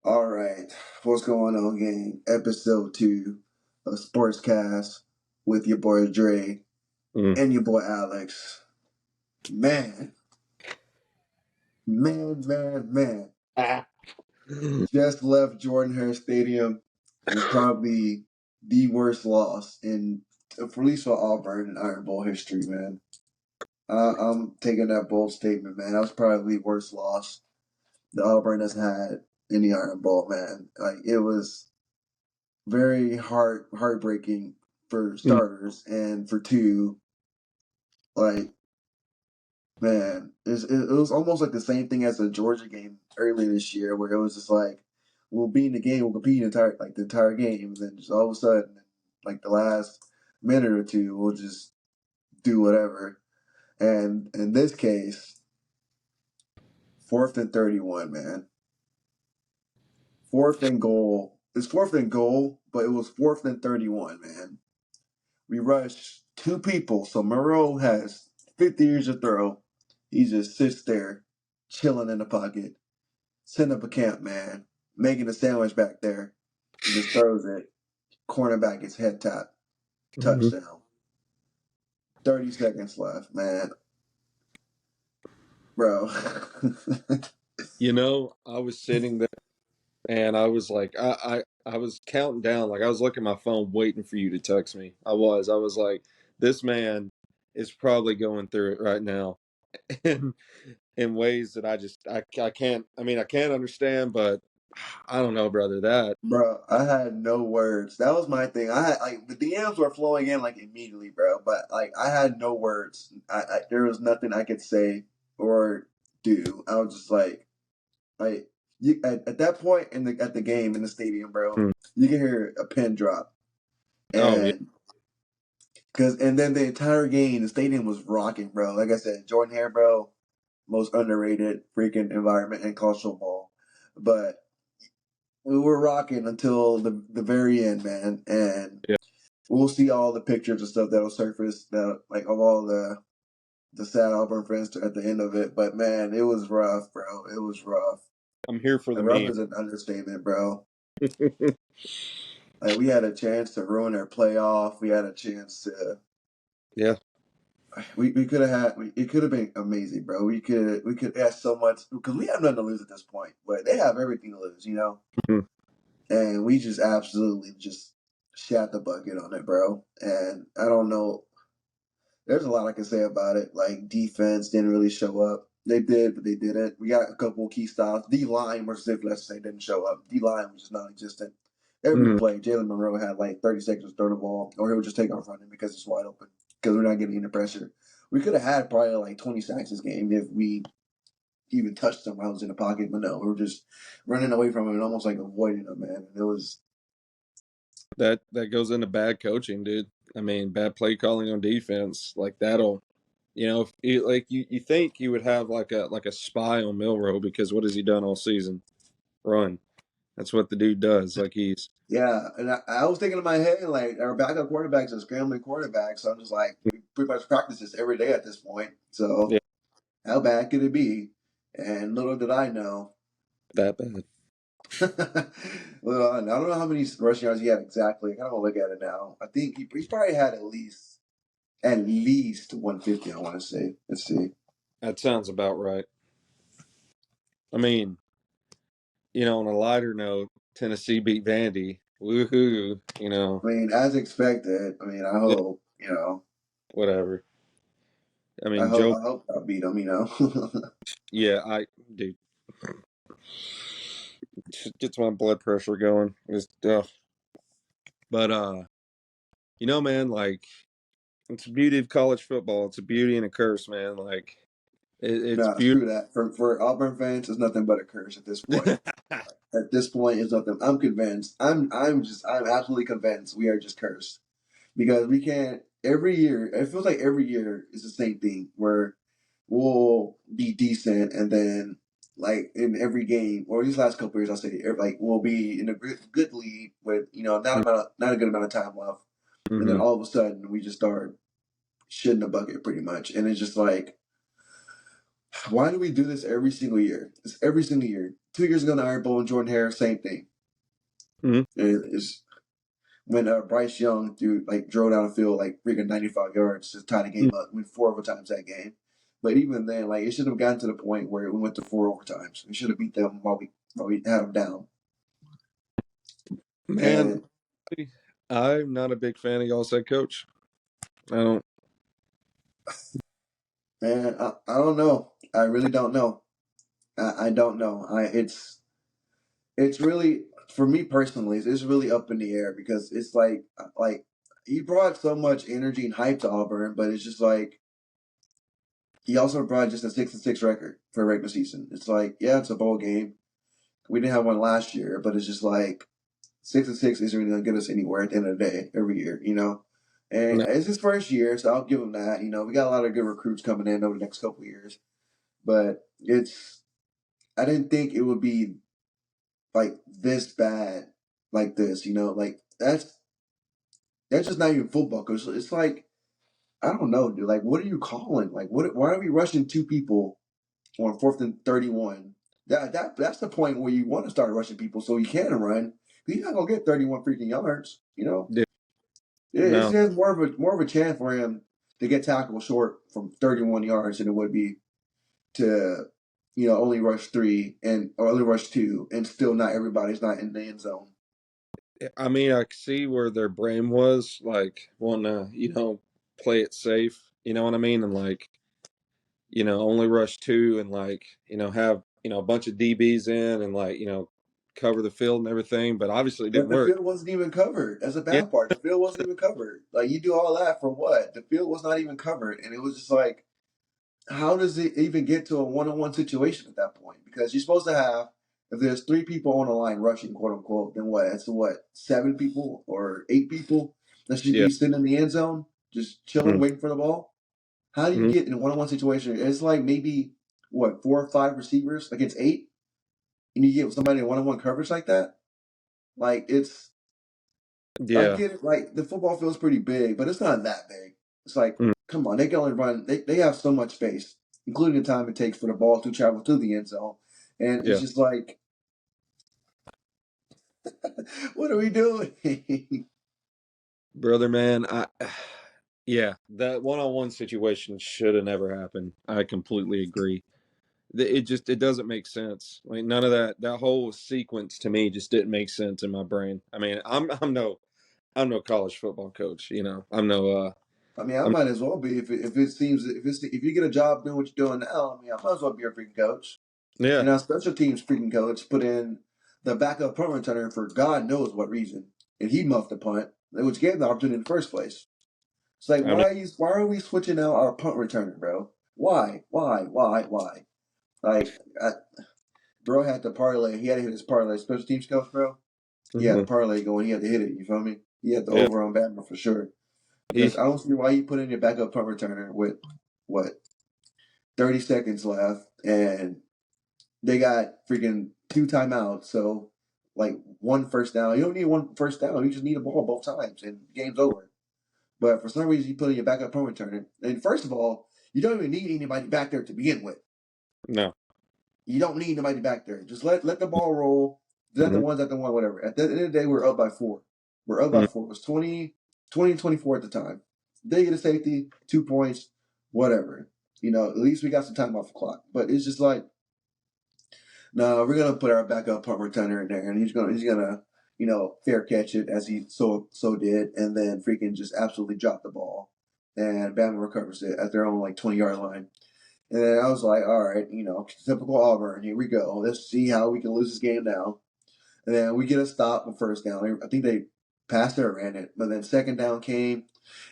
All right, what's going on, gang? Episode 2 of Sportscast with your boy Dre and your boy Alex. Man, man. Ah. Just left Jordan Hare Stadium with probably the worst loss in, at least for Auburn in Iron Bowl history, man. I'm taking that bold statement, man. That was probably the worst loss that Auburn has had in the Iron Bowl, man. Like, it was very heartbreaking for starters, and for two, like, man, it was almost like the same thing as the Georgia game earlier this year, where it was just like, we'll be in the game, we'll compete the entire game, and then just all of a sudden, like the last minute or two, we'll just do whatever. And in this case, 4th and 31, man. 4th and goal. It's 4th and goal, but it was 4th and 31, man. We rushed two people, so Moreau has 50 years to throw. He just sits there, chilling in the pocket, setting up a camp, man, making a sandwich back there, and just throws it. Cornerback gets head tap, touchdown. 30 seconds left, man. Bro. I was sitting there and I was like, I was counting down, like I was looking at my phone waiting for you to text me. I was like, this man is probably going through it right now, in ways that I can't. I mean, I can't understand, but I don't know, brother. That Bro, I had no words. That was my thing. I had like the DMs were flowing in like immediately, bro. But like I had no words. There was nothing I could say or do. I was just like you at that point at the game in the stadium, bro. You can hear a pin drop, oh yeah, and and then the entire game, the stadium was rocking, bro. Like I said, Jordan Hare, bro, most underrated freaking environment in college football, but we were rocking until the very end, man. And yeah. we'll see all the pictures and stuff that'll surface that like of all the sad Auburn fans at the end of it. But man, it was rough, bro. It was rough. I'm here for the And rough meme. is an understatement, bro. Like we had a chance to ruin our playoff. We had a chance to. Yeah, We could have it could have been amazing, bro. We could have so much because we have nothing to lose at this point, but they have everything to lose, And we just absolutely just shat the bucket on it, bro. And I don't know. There's a lot I can say about it. Like defense didn't really show up. They did, but they didn't. We got a couple of key stops. D line, versus if let's say, didn't show up. D line was just non-existent. Every play, Jalen Monroe had like 30 seconds to throw the ball, or he would just take off running because it's wide open. Because we're not getting any pressure. We could have had probably like 20 sacks this game if we even touched them while I was in the pocket, but no, we were just running away from him and almost like avoiding him, man. And it was that goes into bad coaching, dude. I mean, bad play calling on defense, like that'll. If you think you would have like a spy on Milrow, because what has he done all season? Run. That's what the dude does. Like he's yeah, and I was thinking in my head, like, our backup quarterbacks are scrambling quarterbacks. So I'm just like, we pretty much practice this every day at this point. So yeah, how bad could it be? And little did I know. that bad. I don't know how many rushing yards he had exactly. I kind of want to look at it now. I think he's probably had at least 150, I want to say. Let's see. That sounds about right. I mean, on a lighter note, Tennessee beat Vandy. Woohoo! I mean, as expected. I mean, I Yeah, hope, whatever. I I mean, hope, Joe. I hope I beat him, Yeah, dude, gets my blood pressure going. But man, like it's the beauty of college football. It's a beauty and a curse, man. Like it's Nah, beautiful. screw that. For Auburn fans, it's nothing but a curse at this point. At this point, it's nothing. I'm convinced. I'm absolutely convinced we are just cursed because we can't. Every year, it feels like every year is the same thing where we'll be decent and then like in every game or these last couple years, I'll say like we'll be in a good lead with not a good amount of time left, and then Mm-hmm. all of a sudden we just start shitting the bucket pretty much, and it's just like, why do we do this every single year? It's every single year. 2 years ago in the Iron Bowl and Jordan Hare, same thing. Mhm. It's when Bryce Young drove down the field like freaking 95 yards to tie the game up. Went 4 overtimes that game. But even then, like it should have gotten to the point where we went to 4 overtimes. We should have beat them while we had them down. Man, And I'm not a big fan of y'all's head coach. I don't. man, I don't know. I really don't know. I don't know. It's really for me personally. It's really up in the air because it's like he brought so much energy and hype to Auburn, but it's just like he also brought just a 6-6 record for a regular season. It's like yeah, it's a bowl game. We didn't have one last year, but it's just like 6-6 isn't really gonna get us anywhere at the end of the day every year, you know. And No, it's his first year, so I'll give him that. You know, we got a lot of good recruits coming in over the next couple of years, but I didn't think it would be like this bad, like this. You know, like that's just not even football, coach. It's like I don't know, dude. Like, what are you calling? Like, what? Why are we rushing 2 people on 4th and 31? That's the point where you want to start rushing people so you can run. He's not gonna get 31 freaking yards. You know, yeah, it's no, just more of a chance for him to get tackled short from 31 yards than it would be to only rush 3 and or only rush 2 and still not everybody's not in the end zone. I mean, I see where their brain was like wanting to, play it safe. You know what I mean? And like, only rush two and like, have a bunch of DBs in and like, cover the field and everything. But obviously, it But didn't the work. field wasn't even covered. That's the Yeah, bad part. The field wasn't even covered. Like you do all that for what? The field was not even covered, and it was just like, how does it even get to a one-on-one situation at that point? Because you're supposed to have, if there's 3 people on the line rushing, quote unquote, then what? That's what 7 people or 8 people that should yeah, be sitting in the end zone, just chilling, waiting for the ball. How do you mm-hmm. get in a one-on-one situation? It's like maybe what 4 or 5 receivers against 8, and you get somebody in one-on-one coverage like that. Like I Yeah, get it. Like the football field's pretty big, but it's not that big. It's like, mm, come on, they can only run. They have so much space, including the time it takes for the ball to travel to the end zone, and it's yeah, just like, what are we doing? brother, man. Yeah, that one-on-one situation should have never happened. I completely agree. It doesn't make sense. Like none of that whole sequence to me just didn't make sense in my brain. I mean, I'm no college football coach. I'm no I mean, I I'm might as well be if you get a job doing what you're doing now. I mean, I might as well be a freaking coach. yeah. And our special teams freaking coach put in the backup punt returner for God knows what reason, and he muffed the punt, which gave the opportunity in the first place. It's like, I mean, why are we switching out our punt returner, bro? Why? Why? Like, bro had to parlay. He had to hit his parlay. Special teams coach, bro. He had a mhm, parlay going. He had to hit it. You feel me? He had the yeah. over on Batman for sure. He Because I don't see why you put in your backup punt returner with what 30 seconds left, and they got freaking 2 timeouts. So like 1 first down. You don't need 1 first down. You just need a ball both times, and game's over. But for some reason, you put in your backup punt returner. And first of all, you don't even need anybody back there to begin with. no. You don't need anybody back there. Just let the ball roll. Let the Mhm, ones at the one, whatever. At the end of the day, we're up by 4. We're up by mhm. 4. It was 20-24 at the time. They get a safety, 2 points, whatever. At least we got some time off the clock. But it's just like, no, we're gonna put our backup punt returner in there, and he's gonna fair catch it as he so did, and then freaking just absolutely drop the ball, and Bama recovers it at their own like 20-yard line. And then I was like, all right, typical Auburn. Here we go. Let's see how we can lose this game now. And then we get a stop on first down. I think they passed it or ran it, but then second down came,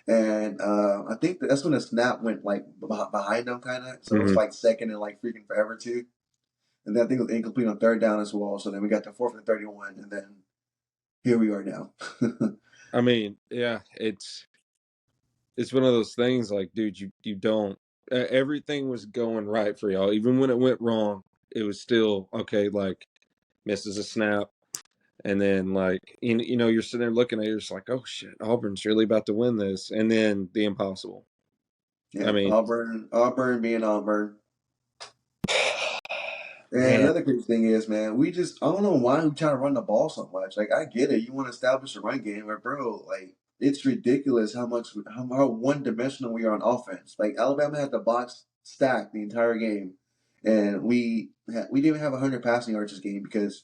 and I think that's when the snap went like behind them, kind of. So it was Mhm. like second and like freaking forever too. And then I think it was incomplete on third down as well. So then we got to 4th and 31, and then here we are now. I mean, yeah, it's one of those things like, dude, you don't everything was going right for y'all. Even when it went wrong, it was still okay, like misses a snap. And then like you're sitting there looking at it, you're just like, oh shit, Auburn's really about to win this. And then the impossible. I Yeah, mean, Auburn being Auburn. And Man, another crazy thing is, man, I don't know why we try to run the ball so much. Like, I get it. You want to establish a run game, but bro, like, it's ridiculous how one dimensional we are on offense. Like, Alabama had the box stacked the entire game, and we didn't even have 100 passing yards this game because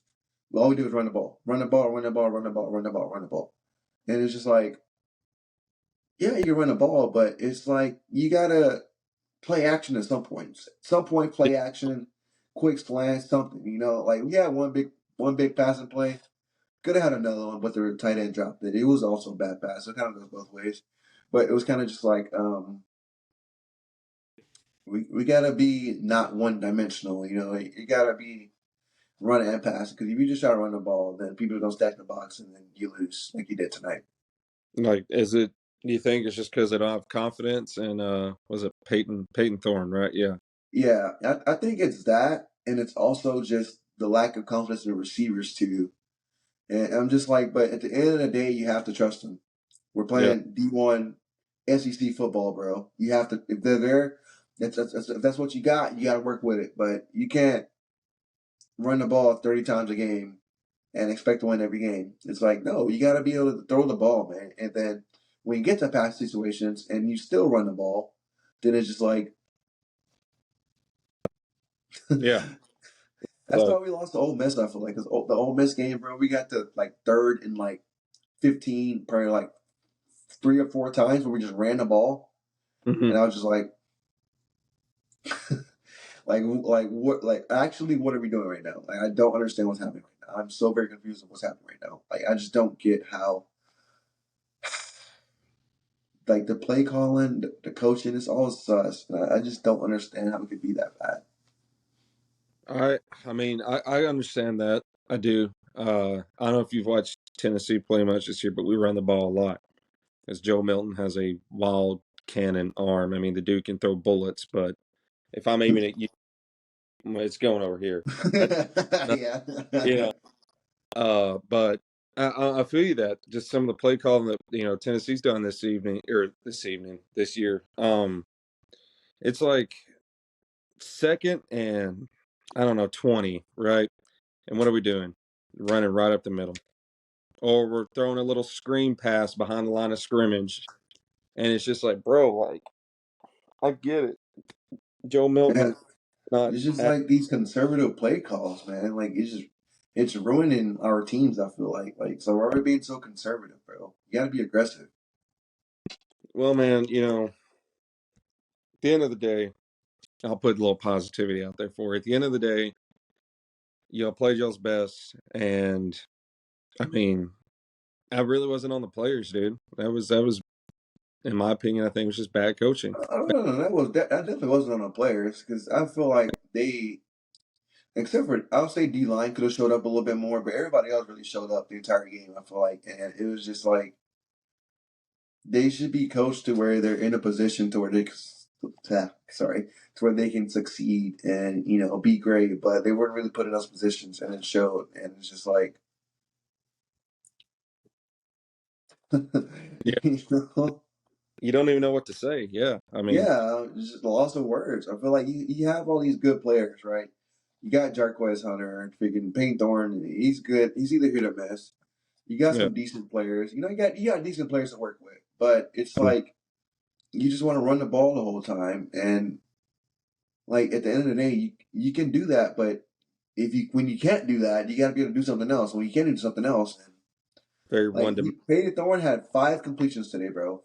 all we did was run the ball, run the ball, run the ball, run the ball, run the ball, run the ball. And it's just like, yeah, you can run the ball, but it's like you gotta play action at some point. Some point, play action, quick slant, something. Like we had one big passing play. Could have had another one, but the tight end dropped it. It was also a bad pass. So it kind of goes both ways. But it was kind of just like we gotta be not one dimensional. You gotta be run and pass because if you just try to run the ball, then people are gonna stack the box and then you lose like you did tonight. like, do you think it's just because they don't have confidence? And was it Peyton Thorne, right? Yeah. Yeah, I think it's that, and it's also just the lack of confidence in the receivers too. And I'm just like, but at the end of the day, you have to trust them. We're Yeah. playing D1 SEC football, bro. You have to if they're there. If that's what you got to work with it. But you can't run the ball 30 times a game and expect to win every game. It's like no, you got to be able to throw the ball, man. And then when you get to pass situations and you still run the ball, then it's just like Yeah. that's Like, why we lost to Ole Miss. I feel like because the Ole Miss game, bro, we got to like third and like 15, probably like 3 or 4 times where we just ran the ball, mhm. and I was just like what, like actually, what are we doing right now? Like I don't understand what's happening right now. I'm so very confused with what's happening right now. Like I just don't get how, like the play calling, the coaching, it's all sus. And I just don't understand how it could be that bad. I I mean, I understand that. I do. I don't know if you've watched Tennessee play much this year, but we run the ball a lot. As Joe Milton has a wild cannon arm. I mean, the dude can throw bullets, but if I'm aiming at you, it's going over here. That's not, Yeah. you know. But I feel you that just some of the play calling that Tennessee's done this year. It's like second and I don't know 20, right? And what are we doing? Running right up the middle, or we're throwing a little screen pass behind the line of scrimmage, and it's just like, bro, like I get it. Joe Milton Man, not it's just at, like these conservative play calls, man. Like it's ruining our teams. I feel like so why are we being so conservative, bro? You got to be aggressive. well, man. At the end of the day, I'll put a little positivity out there for you. At the end of the day, played y'all's best, and I mean, I really wasn't on the players, dude. That was, in my opinion, I think it was just bad coaching. I don't know. That definitely wasn't on the players because I feel like except for I'll say D line could have showed up a little bit more, but everybody else really showed up the entire game. I feel like, and it was just like they should be coached to where they're in a position to where sorry, to where they can succeed and be great, but they weren't really put in those positions, and it showed. And it's just like, Yeah, you know. you don't even know what to say. Yeah, I mean, Yeah, it's just loss of words. I feel like you have all these good players, right? You got Jarquez Hunter and freaking Payne Thorne. He's good. He's either hit or miss. You got yeah, some decent players. You got decent players to work with. But it's like you just want to run the ball the whole time. And like at the end of the day, you can do that. But when you can't do that, you got to be able to do something else. When you can't do something else, very like one dimensional. Payne Thorne had 5 completions today, bro.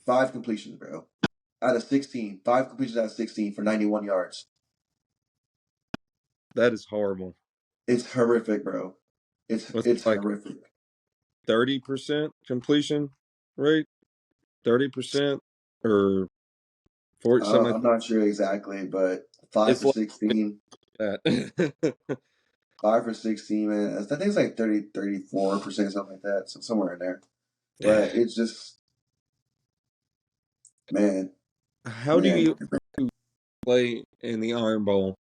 Five completions, bro. Out of 16. 5 completions out of 16 for 91 yards. That is horrible. It's horrific, bro. It's Was it it's like horrific. 30% completion rate? 30% or 40 something like I'm not sure exactly, but five it's for like 16. that. 5 for 16, man. I think it's like 34%, something like that. So somewhere in there. But it's just, man, How do man. you play in the Iron Bowl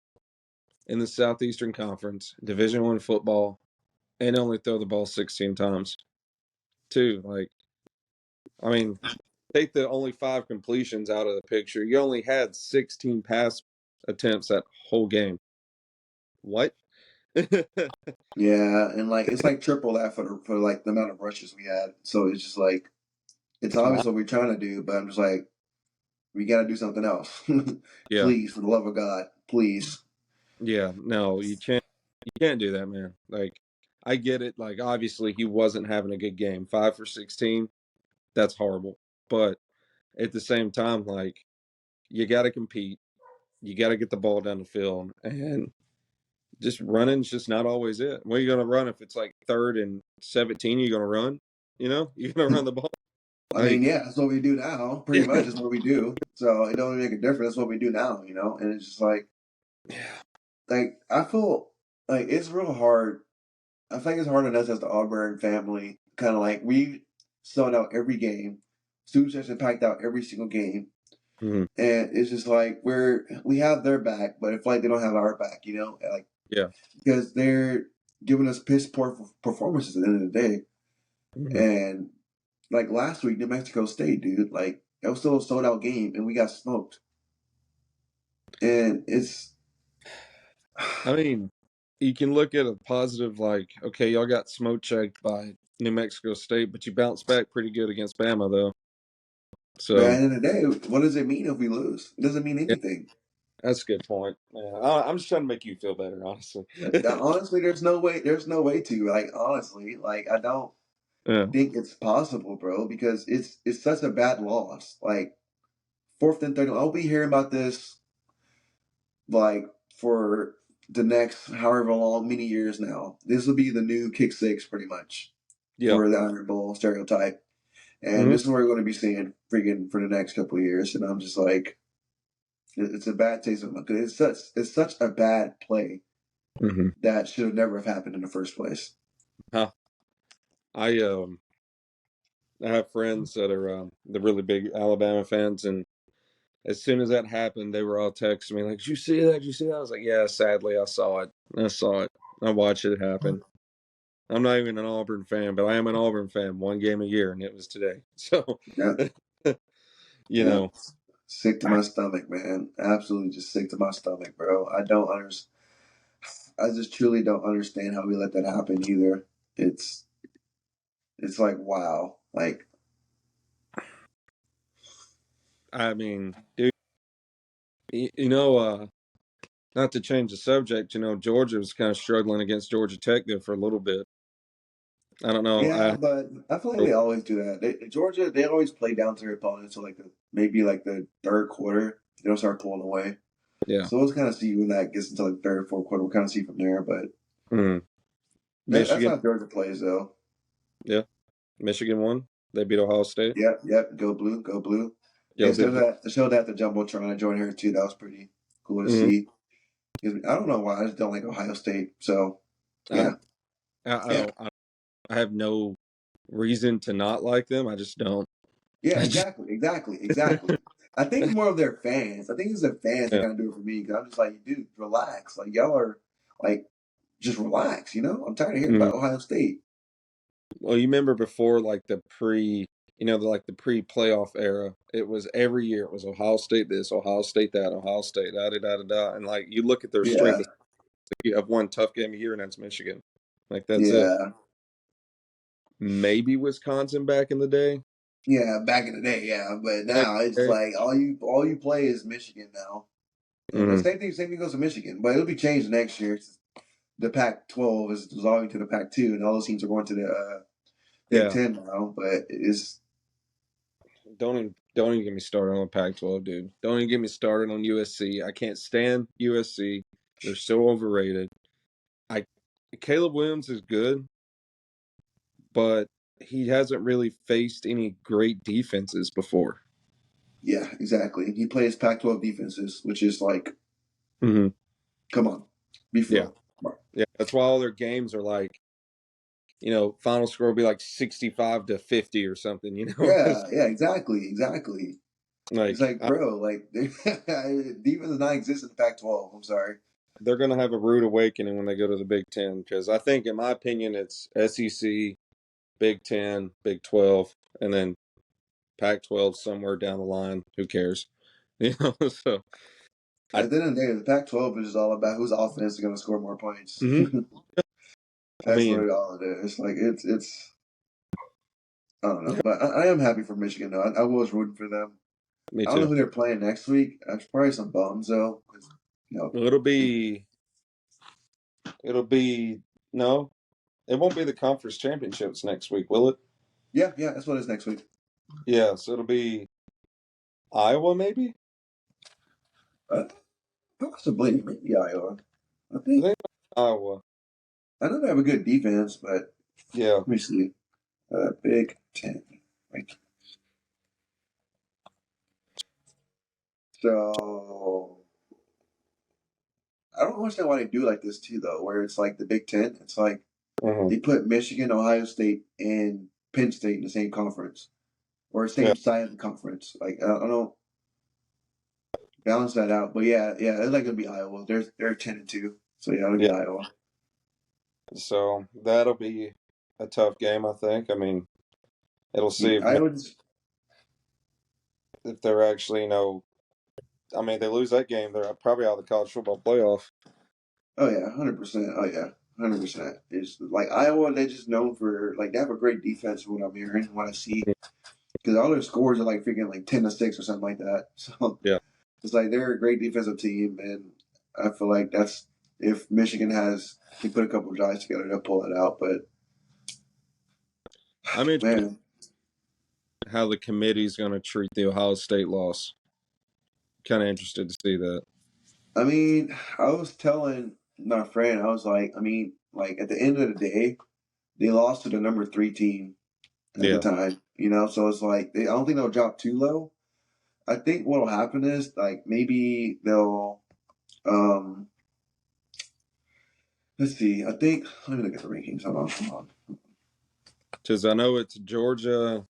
in the Southeastern Conference, Division One football, and only throw the ball 16 times? Two, like, I mean, take the only 5 completions out of the picture. You only had 16 pass attempts that whole game. What? Yeah, and like it's like triple that for like the amount of rushes we had. So it's just like it's Wow. obvious what we're trying to do, but I'm just like we got to do something else. Yeah. Please, for the love of God, please. Yeah. No, you can't do that, man. Like, I get it. Like, obviously, he wasn't having a good game. 5 for 16. That's horrible. But at the same time, like, you got to compete. You got to get the ball down the field, and just running's just not always it. What are you gonna run if it's like 3rd and 17? You're gonna run. You're gonna run the ball. I mean, Like, yeah, that's what we do now. Pretty much is what we do. So it don't even make a difference. That's what we do now, you know. And it's just yeah, like I feel like it's real hard. I think it's hard on us as the Auburn family. Kind of like we sold out every game. Student section packed out every single game. hmm, And it's just like we have their back, but it's like they don't have our back, you know, like yeah, because they're giving us piss poor performances at the end of the day. hmm. And like last week, New Mexico State, dude, like it was still a sold out game, and we got smoked. And it's I mean, you can look at a positive, like, okay, y'all got smoke checked by New Mexico State, but you bounced back pretty good against Bama, though. but at So the end of the day, what does it mean if we lose? It doesn't mean yeah, anything. that's a good point. Yeah, I'm just trying to make you feel better, honestly. Honestly, there's no way. There's no way to like honestly, like I don't Yeah, think it's possible, bro, because it's such a bad loss. Like fourth and third, I'll be hearing about this like for the next however long, many years now. This will be the new kick six, pretty much, yeah, for the Iron Bowl stereotype, and hmm, this is what we're going to be seeing freaking for the next couple of years. And I'm just like, it's a bad taste of my good. It's such a bad play hmm. that should have never have happened in the first place. Huh. I have friends that are the really big Alabama fans, and as soon as that happened, they were all texting me like, "Did you see that? Did you see that?" I was like, "Yeah, sadly, I saw it. I saw it. I watched it happen." I'm not even an Auburn fan, but I am an Auburn fan 1 game a year, and it was today. So, Yeah, you yeah. know, Sick to my stomach, man. Absolutely just sick to my stomach, bro. I don't understand. I just truly don't understand how we let that happen either. It's it's like wow. Like I mean, dude, not to change the subject, Georgia was kind of struggling against Georgia Tech there for a little bit. I don't know. yeah, but I feel like they always do that. Georgia, they always play down to their opponents. So like maybe like the third quarter, they'll start pulling away. Yeah. So we'll kind of see when that gets into like third, fourth quarter. We'll kind of see from there. But Mm. that's Michigan, how Georgia plays, though. yeah. Michigan won. They beat Ohio State. Yep, yep. Go blue, go blue. Yo, And big blue. to show that the jumbotron I joined her too. That was pretty cool to Mm. see. 'Cause I don't know why I just don't like Ohio State. So I, yeah, I yeah. don't. I have no reason to not like them. I just don't. Yeah, I just exactly, exactly, exactly. I think it's more of their fans. I think it's the fans that yeah. kind of do it for me because I'm just like, dude, relax. Like y'all are like, just relax. You know, I'm tired of hearing Mm. about Ohio State. Well, you remember before, like the pre-playoff era, it was every year it was Ohio State this, Ohio State that, Ohio State da da da da da, and like you look at their strength, Yeah, you have one tough game a year, and that's Michigan. Like that's it. yeah, Maybe Wisconsin back in the day. yeah. Back in the day, yeah, but Back now in it's the day. like all you play is Michigan now, and the Mhm. same thing goes to Michigan, but it'll be changed next year. The Pac-12 is dissolving to the Pac-2, and all those teams are going to the Big Yeah. Ten now. But it's Don't even get me started on Pac-12, dude. Don't even get me started on USC. I can't stand USC. They're so overrated. I Caleb Williams is good, but he hasn't really faced any great defenses before. yeah, exactly. He plays Pac-12 defenses, which is like, Hmm. come on, be for Yeah, real. Come on. yeah. That's why all their games are like, final score will be like 65-50 or something. Yeah, yeah, exactly, exactly. It's Like like, bro, like defense does not exist in the Pac-12. I'm sorry. they're gonna have a rude awakening when they go to the Big Ten because I think, in my opinion, it's SEC, Big Ten, Big 12, and then Pac 12 somewhere down the line. Who cares? So I At the end of the day, the Pac-12 is all about whose offense is going to score more points. mhm. I That's mean, what all it is. Like it's I don't know, yeah, but I am happy for Michigan though. I was rooting for them. me I don't know too. who they're playing next week. That's probably some bums though. 'Cause, you know, It'll be it'll be no, it won't be the conference championships next week, will it? yeah, that's what it is next week. Yes, it'll be Iowa maybe. Uh, Possibly, maybe Iowa. I I think think Iowa. I know they have a good defense, but Yeah. let me see. Big Ten. Right. So I don't understand why they do like this too, though. Where it's like the Big Ten, it's like Hmm. they put Michigan, Ohio State, and Penn State in the same conference or Yeah. same side of the conference. Like I don't balance that out, but yeah, it's like gonna be Iowa. They're 10-2, so yeah, it'll be Yeah. Iowa. So that'll be a tough game, I think. I mean, it'll see Yeah, Iowa's. if they're actually, I mean, they lose that game, they're probably out of the college football playoff. Oh yeah, 100%. Oh yeah, 100%. It's like Iowa. They're just known for like they have a great defense. What I'm hearing, what I see, because all their scores are like freaking like 10-6 or something like that. So Yeah. it's like they're a great defensive team, and I feel like that's if Michigan can put a couple of drives together, they'll pull it out. But I'm interested man, in how the committee's going to treat the Ohio State loss. Kind of interested to see that. I mean, I was telling my friend, I was like, I mean, like at the end of the day, they lost to the number 3 team at the Yeah. time, So it's like I don't think they'll drop too low. I think what'll happen is like maybe they'll let's see. I think let me look at the rankings. Hold on. Because I know it's Georgia,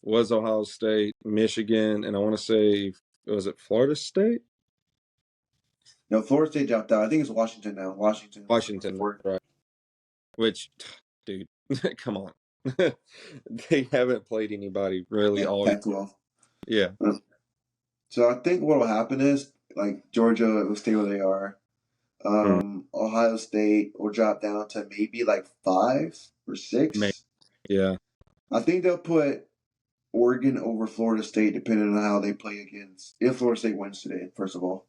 was Ohio State, Michigan, and I want to say, was it Florida State? No, Florida State dropped out. I think it's Washington now. Washington was number Washington, 4. right. Which, dude, come on. They haven't played anybody really Yeah, all year. Pac-12. Yeah. So I think what will happen is like Georgia will stay where they are. Mm, Ohio State will drop down to maybe like 5 or maybe. 6. Yeah. I think they'll put Oregon over Florida State depending on how they play against. If Florida State wins today, first of all.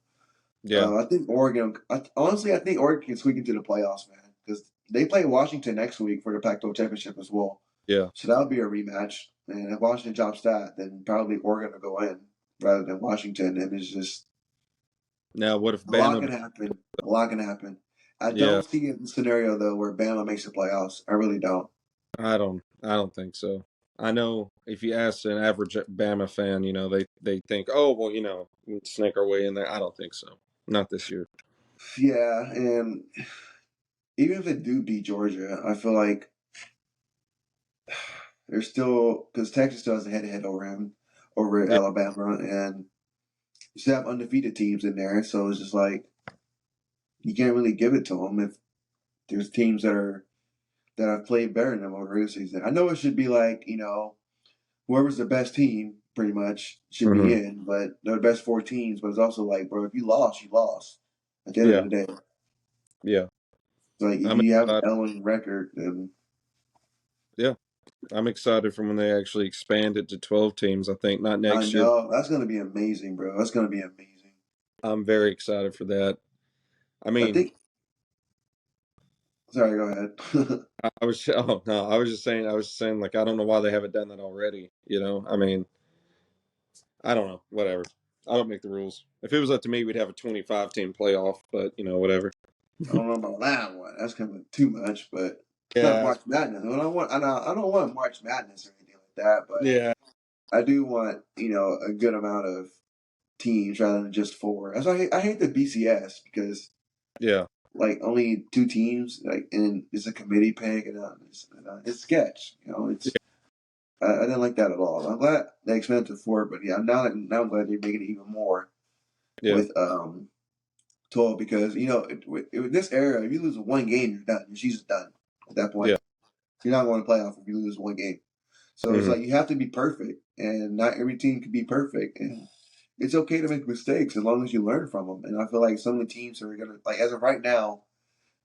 Yeah. I think Oregon. Honestly, I think Oregon can squeak into the playoffs, man, because they play Washington next week for the Pac-12 championship as well. Yeah. So that'll be a rematch. And if Washington drops that, then probably Oregon will go in rather than Washington. And it's just Now, what if a lot Bama? can happen. A lot can happen. I Yeah. don't see a scenario though where Bama makes the playoffs. I really don't. I don't think so. I know if you ask an average Bama fan, they think, oh, well, we can snake our way in there. I don't think so. Not this year. Yeah, and even if they do beat Georgia, I feel like they're still because Texas still has a head-to-head over Yeah. Alabama, and you still have undefeated teams in there. So it's just like you can't really give it to them if there's teams that have played better than them over the regular season. I know it should be like whoever's the best team pretty much should be Hmm. in, but they're the best 4 teams. But it's also like, bro, if you lost, you lost. At the end of Yeah. the day, Yeah. like if I'm you have an excited. L record, then Yeah. I'm excited for when they actually expand it to 12 teams. I think not I next year. know that's gonna be amazing, bro. That's gonna be amazing. I'm very excited for that. I I mean, think. Sorry, go ahead. I was oh no, I was saying like I don't know why they haven't done that already. I mean, I don't know. Whatever. I don't make the rules. If it was up to me, we'd have a 25 team playoff. But whatever. I don't know about that one. That's kind of too much, but it's not Yeah. March Madness. I don't want March Madness or anything like that, but Yeah. I do want a good amount of teams rather than just 4. That's why I hate the BCS because Yeah. like only 2 teams, like and it's a committee pick and it's sketch. It's I didn't like that at all. I'm glad they expanded to 4, but yeah, now I'm glad they're making it even more Yeah. with 12 because with this era, if you lose 1 game, you're done. Your season's done at that point. Yeah. You're not going to playoff if you lose 1 game. So it's Hmm. like you have to be perfect, and not every team can be perfect. And it's okay to make mistakes as long as you learn from them. And I feel like some of the teams are gonna like as of right now,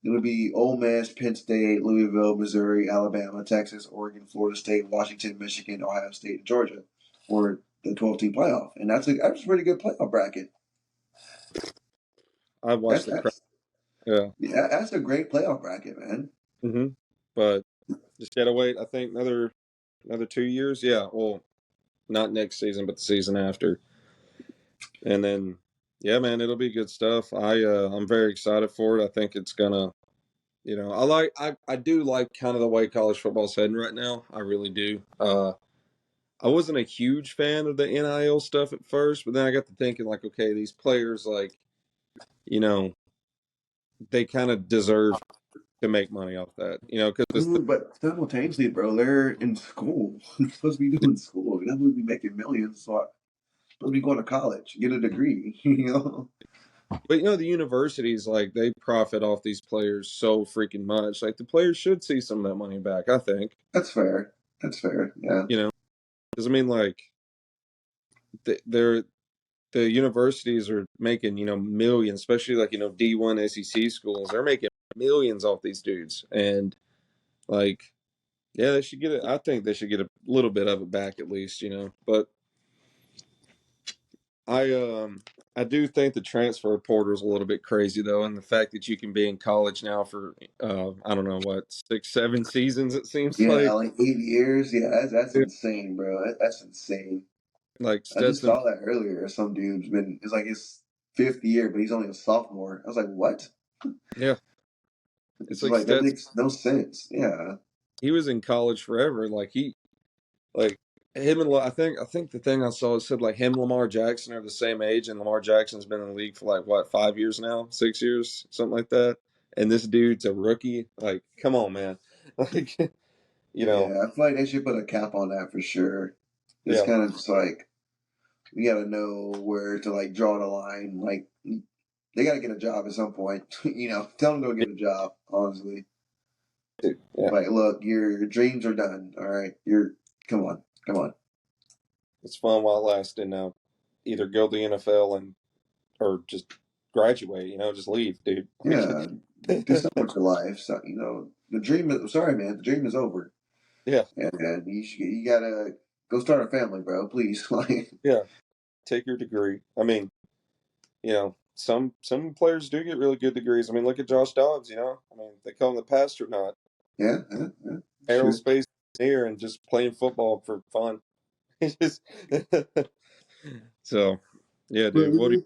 it would be Ole Miss, Penn State, Louisville, Missouri, Alabama, Texas, Oregon, Florida State, Washington, Michigan, Ohio State, and Georgia for the 12-team playoff, and that's a pretty good playoff bracket. I watched That's the crap. that's Yeah. yeah, that's a great playoff bracket, man. hmm But just gotta wait. I think another 2 years. Yeah. Well, not next season, but the season after. And then, yeah, man, it'll be good stuff. I'm very excited for it. I think it's gonna, I do like kind of the way college football's heading right now. I really do. I wasn't a huge fan of the NIL stuff at first, but then I got to thinking like, okay, these players like, you know, they kind of deserve to make money off that, because But simultaneously, bro, they're in school. They're supposed to be doing school. They're not supposed to be making millions. So supposed to be going to college, get a degree. but the universities like they profit off these players so freaking much. Like the players should see some of that money back. I think, That's fair. That's fair. Yeah. you know, because I mean, like they're the universities are making millions, especially like D1 SEC schools. They're making millions off these dudes, and like yeah, they should get it. I think they should get a little bit of it back at least, But I do think the transfer portal is a little bit crazy though, and the fact that you can be in college now for I don't know what 6, 7 seasons it seems Yeah, like. like 8 years. Yeah, that's insane, bro. That's insane. Like I just Stetson, saw that earlier. Some dude's been it's like his fifth year, but he's only a sophomore. I was like, what? yeah, It's it's just like like that Stetson. makes no sense. Yeah. He was in college forever. Like him and I think the thing I saw it said like him and Lamar Jackson are the same age, and Lamar Jackson's been in the league for like what 5 years now, 6 years, something like that. And this dude's a rookie. Like, come on, man. Like, you know, Yeah, I feel like they should put a cap on that for sure. It's yeah, kind of just like we gotta know where to like draw the line. Like they gotta get a job at some point. Tell them to go get a job. Honestly, yeah. like look, your dreams are done. All right, you're come on, come on. It's fun while it lasts, and either go to the NFL and or just graduate. Just leave, dude. Yeah, do something with your life. So the dream is sorry, man. The dream is over, Yeah, and you gotta go start a family, bro. Please, like yeah. Take your degree. I mean, some players do get really good degrees. I mean, look at Josh Dobbs. I mean, they call him the astronaut, yeah, yeah, yeah. Sure. aerospace engineer, and just playing football for fun. It's just so, yeah, But dude. What do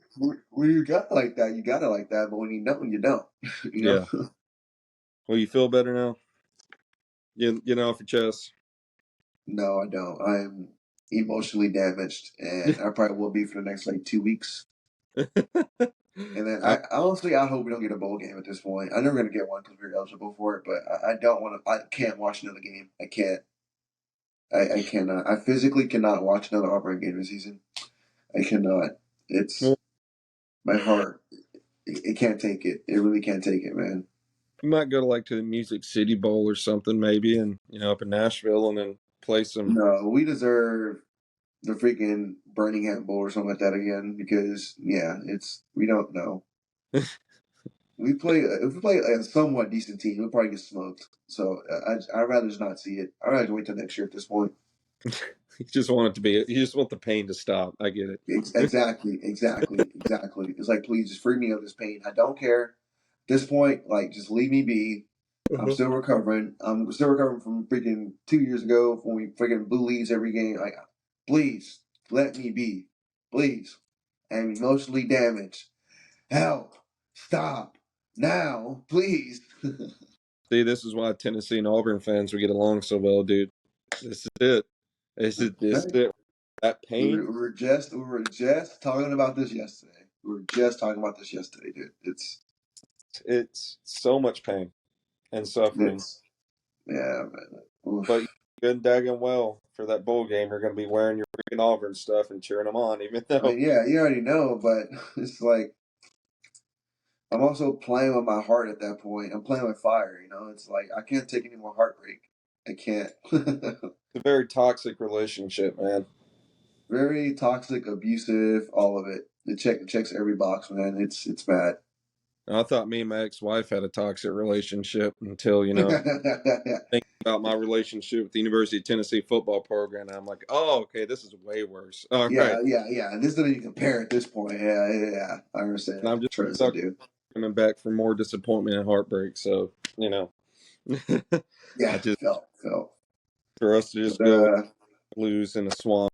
when you got like that, you got it like that. But when you don't, you don't. you? Yeah. Well, you feel better now. You know off your chest. No, I don't. I'm emotionally damaged, and I probably will be for the next like 2 weeks. And then I, I honestly, I hope we don't get a bowl game at this point. I know we're gonna get one because we're eligible for it, but I don't want to. I can't watch another game. I can't. I cannot. I physically cannot watch another Auburn game this season. I cannot. It's well, my heart. It can't take it. It really can't take it, man. you might go to like to the Music City Bowl or something, maybe, and up in Nashville, and then play some. No, we deserve the freaking Birmingham Bowl or something like that again because yeah, it's we don't know. We play if we play a somewhat decent team, we'll probably get smoked. So I'd rather just not see it. I'd rather wait till next year at this point. You just want it to be. You just want the pain to stop. I get it. Exactly, exactly, exactly. It's like please just free me of this pain. I don't care. At this point, like just leave me be. I'm Uh-huh. still recovering. I'm still recovering from freaking 2 years ago when we freaking blew leads every game. Like, please let me be. Please. I'm emotionally damaged. Help. Stop. Now. Please. See, this is why Tennessee and Auburn fans would get along so well, dude. This is it. This is Okay. it. That pain, We were just talking about this yesterday. We were just talking about this yesterday, dude. it's so much pain and suffering. It's yeah, man. But Oof. good daggone well for that bowl game, you're going to be wearing your freaking Auburn stuff and cheering them on, even I though mean, yeah, you already know, but it's like I'm also playing with my heart at that point. I'm playing with fire, It's like I can't take any more heartbreak. I can't. it's a very toxic relationship, man. Very toxic, abusive, all of it. It checks every box, man. It's bad. I thought me and my ex-wife had a toxic relationship until, thinking about my relationship with the University of Tennessee football program. And I'm like, oh, okay, this is way worse. All right. yeah. This doesn't even compare at this point. Yeah. I understand And I'm that. just Trust I stuck do. coming back for more disappointment and heartbreak. So, I Yeah, just, felt. for us to But just go lose in the swamp,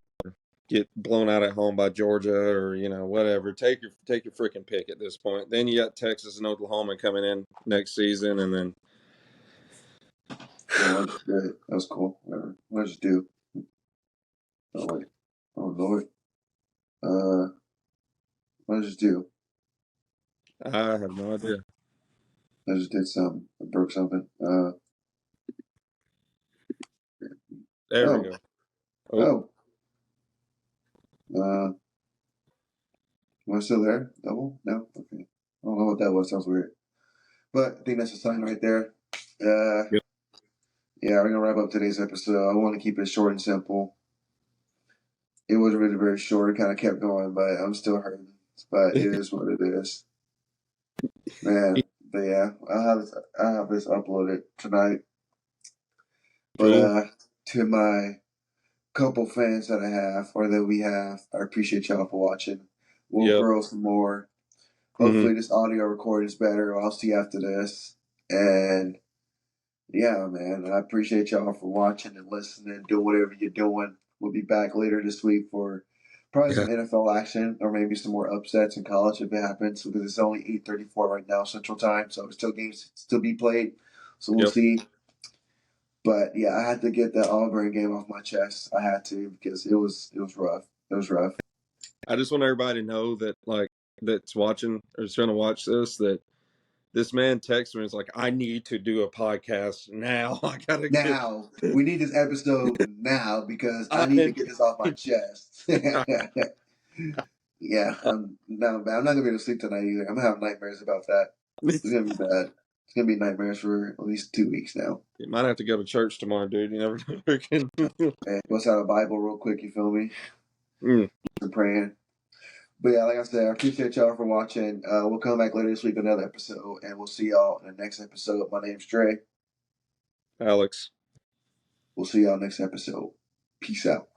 get blown out at home by Georgia or, whatever, take your freaking pick at this point. Then you got Texas and Oklahoma coming in next season. And then, yeah, that's great. That's cool. Whatever. What just do? Oh wait. Oh Lord. What just do? I have no idea. I just did something. I broke something. There we Oh, go. Oh, oh. Am I still there? Double? No? Okay. I don't know what that was. Sounds weird. But I think that's a sign right there. Uh, yep. yeah, we're gonna wrap up today's episode. I want to keep it short and simple. It was really very short. It kind of kept going, but I'm still hurting. But it is what it is, man. But yeah, I have this uploaded tonight. But Cool. to my couple fans that I have or that we have, I appreciate y'all for watching. We'll Yep. grow some more. Hmm. Hopefully, this audio recording is better. I'll see you after this. And yeah, man, I appreciate y'all for watching and listening, doing whatever you're doing. We'll be back later this week for probably Yeah. some NFL action or maybe some more upsets in college if it happens because it's only 8:34 right now Central Time, so still games still be played. So we'll Yep. see. But yeah, I had to get that Auburn game off my chest. I had to because it was rough. It was rough. I just want everybody to know that, that's watching or is going to watch this, that this man texted me. It's like, I need to do a podcast now. I gotta get. Now we need this episode now because I I need to need. get this off my chest. Yeah, I'm not gonna be able to sleep tonight either. I'm gonna have nightmares about that. It's gonna be bad. It's gonna be nightmares for at least 2 weeks now. You might have to go to church tomorrow, dude. You never know. And bust out a Bible real quick. You feel me? Mm, I'm praying. But yeah, like I said, I appreciate y'all for watching. We'll come back later this week with another episode, and we'll see y'all in the next episode. My name's Dre. Alex. We'll see y'all next episode. Peace out.